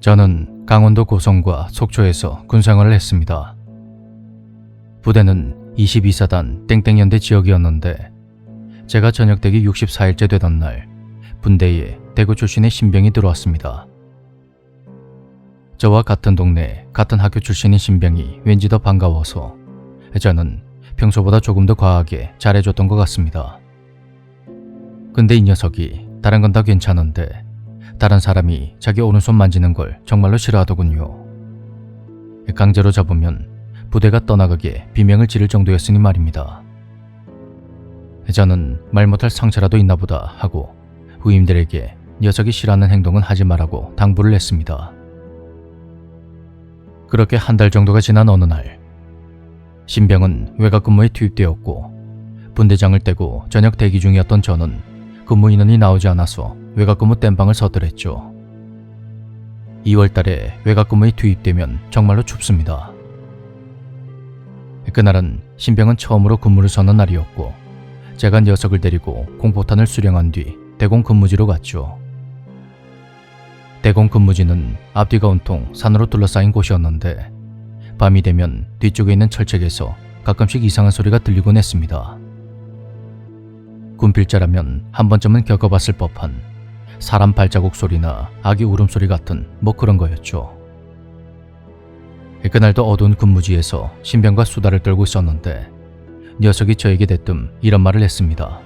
저는 강원도 고성과 속초에서 군생활을 했습니다. 부대는 22사단 땡땡연대 지역이었는데 제가 전역되기 64일째 되던 날 분대에 대구 출신의 신병이 들어왔습니다. 저와 같은 동네, 같은 학교 출신인 신병이 왠지 더 반가워서 저는 평소보다 조금 더 과하게 잘해줬던 것 같습니다. 근데 이 녀석이 다른 건 다 괜찮은데 다른 사람이 자기 오른손 만지는 걸 정말로 싫어하더군요. 강제로 잡으면 부대가 떠나가게 비명을 지를 정도였으니 말입니다. 저는 말 못할 상처라도 있나 보다 하고 후임들에게 녀석이 싫어하는 행동은 하지 말라고 당부를 했습니다. 그렇게 한 달 정도가 지난 어느 날 신병은 외곽 근무에 투입되었고 분대장을 떼고 저녁 대기 중이었던 저는 근무 인원이 나오지 않아서 외곽 근무 땜방을 서둘렀죠. 2월달에 외곽 근무에 투입되면 정말로 춥습니다. 그날은 신병은 처음으로 근무를 서는 날이었고 제가 녀석을 데리고 공포탄을 수령한 뒤 대공 근무지로 갔죠. 대공 근무지는 앞뒤가 온통 산으로 둘러싸인 곳이었는데 밤이 되면 뒤쪽에 있는 철책에서 가끔씩 이상한 소리가 들리곤 했습니다. 군필자라면 한 번쯤은 겪어봤을 법한 사람 발자국 소리나 아기 울음소리 같은 뭐 그런 거였죠. 그날도 어두운 근무지에서 신병과 수다를 떨고 있었는데 녀석이 저에게 대뜸 이런 말을 했습니다.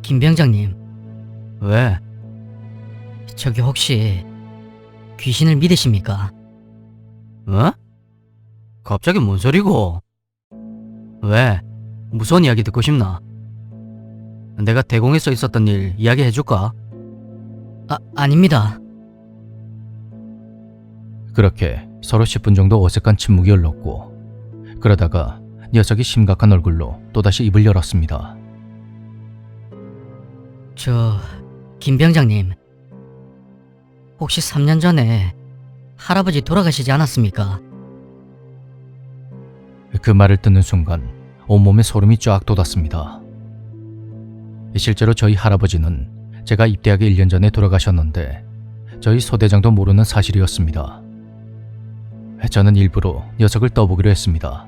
김 병장님, 왜? 저기 혹시 귀신을 믿으십니까? 어? 갑자기 뭔 소리고? 왜? 무서운 이야기 듣고 싶나? 내가 대공에서 있었던 일 이야기해줄까? 아닙니다. 그렇게 서로 10분 정도 어색한 침묵이 흘렀고 그러다가 녀석이 심각한 얼굴로 또다시 입을 열었습니다. 김 병장님, 혹시 3년 전에 할아버지 돌아가시지 않았습니까? 그 말을 듣는 순간 온몸에 소름이 쫙 돋았습니다. 실제로 저희 할아버지는 제가 입대하기 1년 전에 돌아가셨는데 저희 소대장도 모르는 사실이었습니다. 저는 일부러 녀석을 떠보기로 했습니다.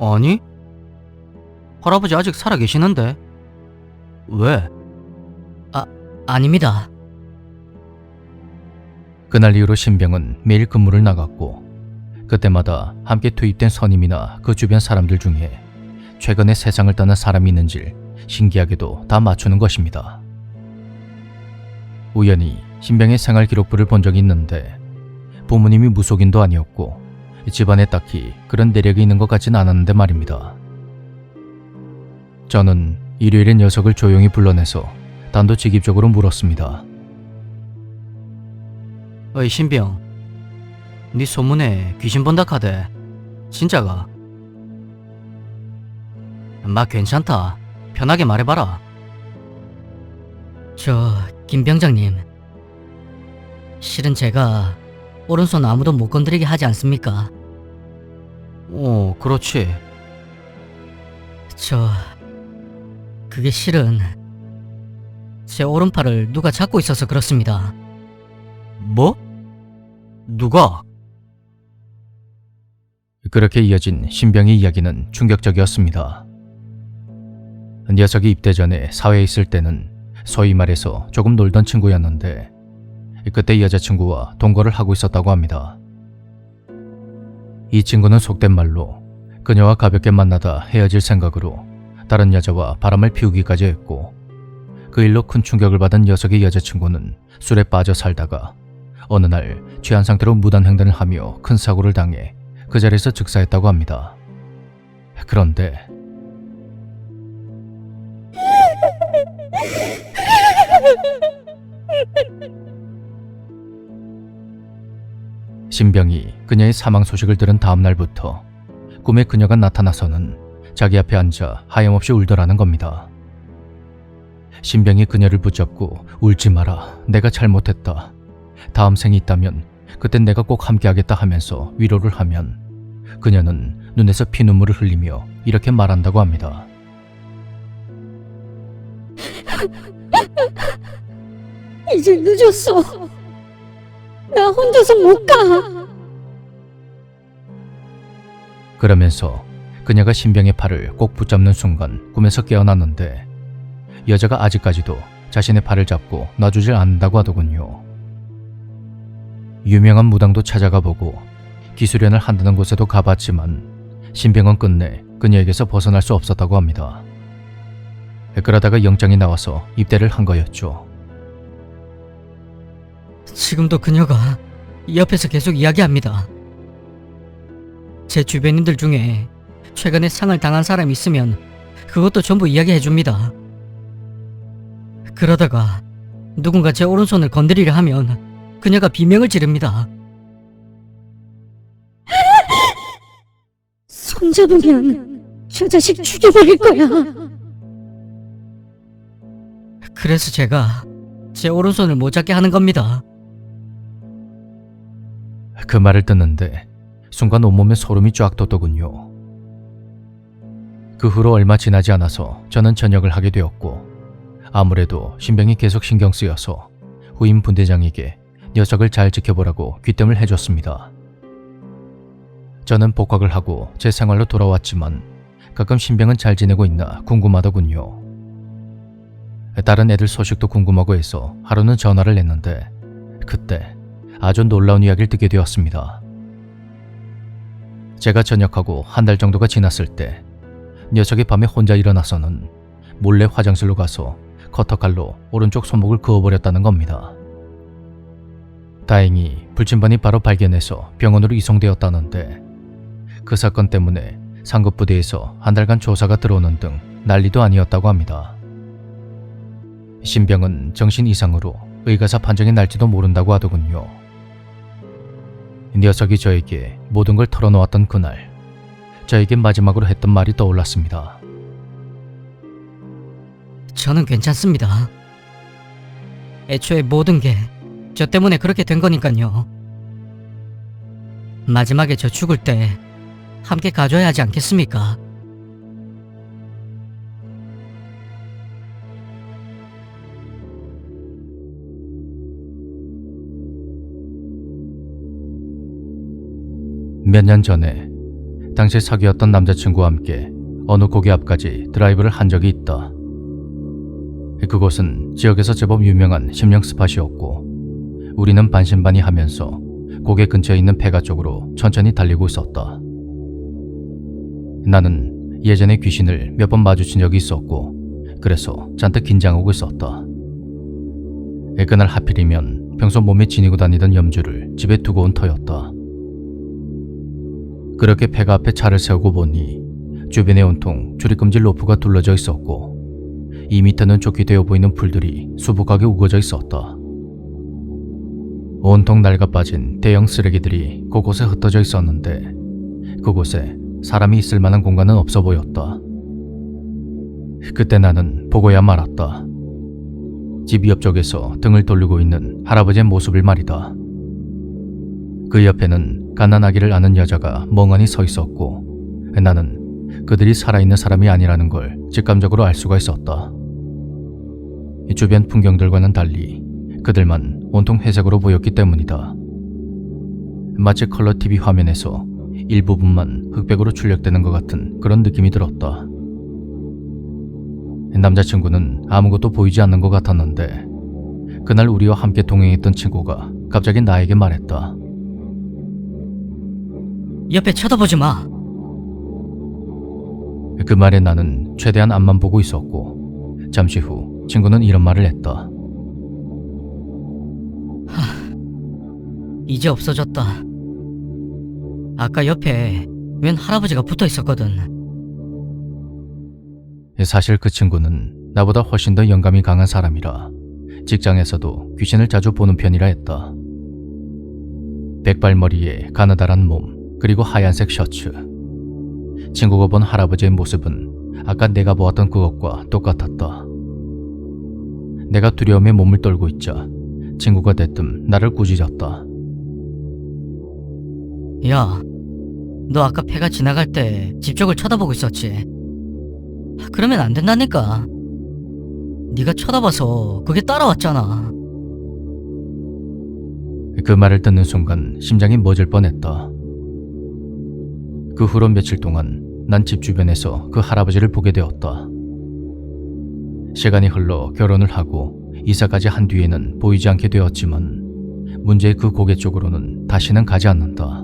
아니? 할아버지 아직 살아계시는데? 왜? 아닙니다. 그날 이후로 신병은 매일 근무를 나갔고 그때마다 함께 투입된 선임이나 그 주변 사람들 중에 최근에 세상을 떠난 사람이 있는지 신기하게도 다 맞추는 것입니다. 우연히 신병의 생활 기록부를 본 적이 있는데 부모님이 무속인도 아니었고 집안에 딱히 그런 내력이 있는 것 같진 않았는데 말입니다. 저는 일요일에 녀석을 조용히 불러내서 단도직입적으로 물었습니다. 어이 신병, 네 소문에 귀신 본다 카대 진짜가? 막 괜찮다. 편하게 말해봐라. 김 병장님, 실은 제가 오른손 아무도 못 건드리게 하지 않습니까? 그렇지. 그게 실은 제 오른팔을 누가 잡고 있어서 그렇습니다. 뭐? 누가? 그렇게 이어진 신병의 이야기는 충격적이었습니다. 녀석이 입대 전에 사회에 있을 때는 소위 말해서 조금 놀던 친구였는데 그때 여자친구와 동거를 하고 있었다고 합니다. 이 친구는 속된 말로 그녀와 가볍게 만나다 헤어질 생각으로 다른 여자와 바람을 피우기까지 했고 그 일로 큰 충격을 받은 녀석의 여자친구는 술에 빠져 살다가 어느 날 취한 상태로 무단횡단을 하며 큰 사고를 당해 그 자리에서 즉사했다고 합니다. 그런데 신병이 그녀의 사망 소식을 들은 다음 날부터 꿈에 그녀가 나타나서는 자기 앞에 앉아 하염없이 울더라는 겁니다. 신병이 그녀를 붙잡고 울지 마라, 내가 잘못했다, 다음 생이 있다면 그땐 내가 꼭 함께하겠다 하면서 위로를 하면 그녀는 눈에서 피눈물을 흘리며 이렇게 말한다고 합니다. 이제 늦었어. 나 혼자서 못 가. 그러면서 그녀가 신병의 팔을 꼭 붙잡는 순간 꿈에서 깨어났는데 여자가 아직까지도 자신의 팔을 잡고 놔주질 않는다고 하더군요. 유명한 무당도 찾아가 보고 기수련을 한다는 곳에도 가봤지만 신병은 끝내 그녀에게서 벗어날 수 없었다고 합니다. 그러다가 영장이 나와서 입대를 한 거였죠. 지금도 그녀가 옆에서 계속 이야기합니다. 제 주변인들 중에 최근에 상을 당한 사람이 있으면 그것도 전부 이야기해줍니다. 그러다가 누군가 제 오른손을 건드리려 하면 그녀가 비명을 지릅니다. 손잡으면 저 자식 죽여버릴 거야. 그래서 제가 제 오른손을 못 잡게 하는 겁니다. 그 말을 듣는데 순간 온몸에 소름이 쫙 돋더군요. 그 후로 얼마 지나지 않아서 저는 전역을 하게 되었고 아무래도 신병이 계속 신경 쓰여서 후임 분대장에게 녀석을 잘 지켜보라고 귀뜸을 해줬습니다. 저는 복학을 하고 제 생활로 돌아왔지만 가끔 신병은 잘 지내고 있나 궁금하더군요. 다른 애들 소식도 궁금하고 해서 하루는 전화를 했는데 그때 아주 놀라운 이야기를 듣게 되었습니다. 제가 전역하고 한 달 정도가 지났을 때 녀석이 밤에 혼자 일어나서는 몰래 화장실로 가서 커터칼로 오른쪽 손목을 그어버렸다는 겁니다. 다행히 불침번이 바로 발견해서 병원으로 이송되었다는데 그 사건 때문에 상급부대에서 한 달간 조사가 들어오는 등 난리도 아니었다고 합니다. 신병은 정신 이상으로 의가사 판정이 날지도 모른다고 하더군요. 녀석이 저에게 모든 걸 털어놓았던 그날, 저에게 마지막으로 했던 말이 떠올랐습니다. 저는 괜찮습니다. 애초에 모든 게 저 때문에 그렇게 된 거니까요. 마지막에 저 죽을 때 함께 가줘야 하지 않겠습니까? 몇 년 전에 당시 사귀었던 남자친구와 함께 어느 고개 앞까지 드라이브를 한 적이 있다. 그곳은 지역에서 제법 유명한 심령 스팟이었고 우리는 반신반의하면서 고개 근처에 있는 폐가 쪽으로 천천히 달리고 있었다. 나는 예전에 귀신을 몇 번 마주친 적이 있었고 그래서 잔뜩 긴장하고 있었다. 그날 하필이면 평소 몸에 지니고 다니던 염주를 집에 두고 온 터였다. 그렇게 폐가 앞에 차를 세우고 보니 주변에 온통 출입금지 로프가 둘러져 있었고 이 밑에는 좋게 되어 보이는 풀들이 수북하게 우거져 있었다. 온통 낡아빠진 대형 쓰레기들이 곳곳에 흩어져 있었는데 그곳에 사람이 있을 만한 공간은 없어 보였다. 그때 나는 보고야 말았다. 집 옆쪽에서 등을 돌리고 있는 할아버지의 모습을 말이다. 그 옆에는 갓난아기를 안은 여자가 멍하니 서 있었고 나는 그들이 살아있는 사람이 아니라는 걸 직감적으로 알 수가 있었다. 주변 풍경들과는 달리 그들만 온통 회색으로 보였기 때문이다. 마치 컬러 TV 화면에서 일부분만 흑백으로 출력되는 것 같은 그런 느낌이 들었다. 남자친구는 아무것도 보이지 않는 것 같았는데 그날 우리와 함께 동행했던 친구가 갑자기 나에게 말했다. 옆에 쳐다보지 마. 그 말에 나는 최대한 앞만 보고 있었고 잠시 후 친구는 이런 말을 했다. 이제 없어졌다. 아까 옆에 웬 할아버지가 붙어 있었거든. 사실 그 친구는 나보다 훨씬 더 영감이 강한 사람이라 직장에서도 귀신을 자주 보는 편이라 했다. 백발머리에 가느다란 몸 그리고 하얀색 셔츠. 친구가 본 할아버지의 모습은 아까 내가 보았던 그것과 똑같았다. 내가 두려움에 몸을 떨고 있자 친구가 대뜸 나를 꾸짖었다. 야, 너 아까 폐가 지나갈 때 집 쪽을 쳐다보고 있었지? 그러면 안 된다니까. 네가 쳐다봐서 그게 따라왔잖아. 그 말을 듣는 순간 심장이 멎을 뻔했다. 그 후로 며칠 동안 난 집 주변에서 그 할아버지를 보게 되었다. 시간이 흘러 결혼을 하고 이사까지 한 뒤에는 보이지 않게 되었지만 문제의 그 고개 쪽으로는 다시는 가지 않는다.